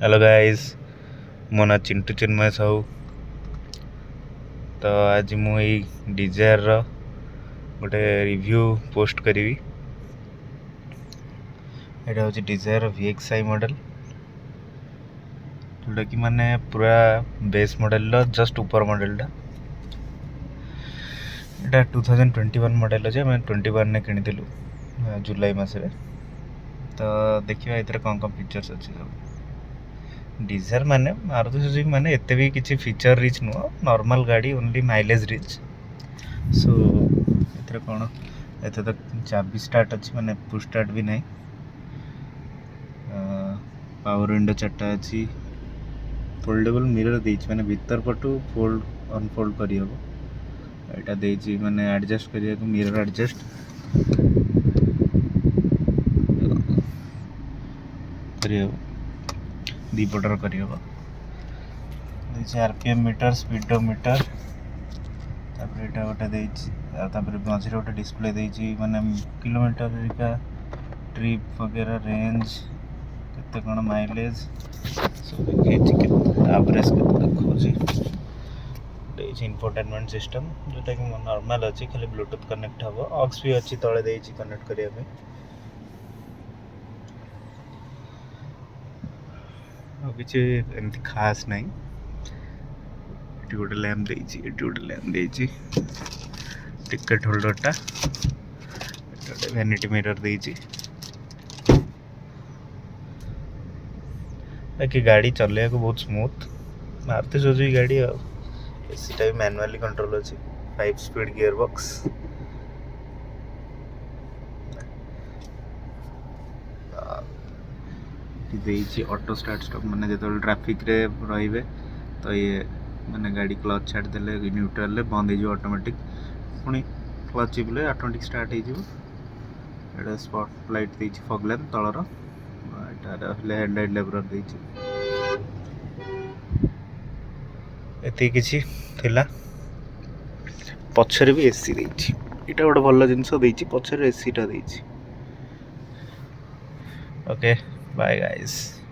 Hello guys, मो ना चिंटू चिन्मय साहू। तो आज मुझे डिजायर रो गोटे रिव्यू पोस्ट करी। यहाँ हूँ डिजायर VXI मॉडल, जोटा कि माने पूरा बेस मॉडल जस्ट ऊपर मॉडलटा। यहाँ 2021 मॉडल अच्छे, मैं 21 ने किनिलु जुलाई मसरे। तो देखिए ये कौन कौन फीचर्स अच्छे सब। डिजायर माने मारुति सुजुकी माने एते भी किसी फीचर रिच नुह, नॉर्मल गाड़ी, ओनली माइलेज रिच। सो एथरे कौन एते तो चाबी स्टार्ट अच्छी, माने पुश स्टार्ट भी नहीं। पावर विंडो चार्टा अच्छी, फोल्डेबल मिरर देछि, माने भीतर पटू फोल्ड अनफोल्ड करी हबो। एटा देछि माने एडजस्ट करिया को मिरर एडजस्ट करी हबो, दी पटर करी हबो। देछि आरपीएम मीटर, स्पीडोमीटर, तापर एटा गोटे देछि, तापर मझिरे गोटे डिस्प्ले देछि, माने किलोमीटर का ट्रिप वगैरह, रेंज केते कोन माइलेज सब देखैछि, केते एवरेज केते देखौछि। देछि इंफोटेनमेंट सिस्टम, जोटा कि नॉर्मल अछि, खाली ब्लूटूथ कनेक्ट हबो। ऑक्स भी अछि तळे देछि कनेक्ट करिया पे। किसी एमती खास नहीं। ये गोटे लैम्प देछि, ये गोटे लैम्प देछि, टिकट होल्डरटा, गोटे वैनिटी मिरर देछि। बाकी गाड़ी चलने को बहुत स्मूथ, मारुति सुजुकी गाड़ी। एसी टा भी मैनुअली कंट्रोल अच्छी, 5 speed gear box. Auto start stop, माने जो ट्रैफिक रे रहिबे तो ये माने गाड़ी क्लच छाड़ देले न्यूट्रल रे बंद हो ऑटोमेटिक, पुणी क्लच चिपले ऑटोमेटिक स्टार्ट हो। एटा स्पॉट लाइट देछि, फॉग लैम्प तलर, एटा हेडलाइट लेबर देछि। एति किछि थिला, पछरे भी एसी देछि। एटा गोटे भल जिनस देछि, पछरे एसी टा देछि। Okay, bye guys.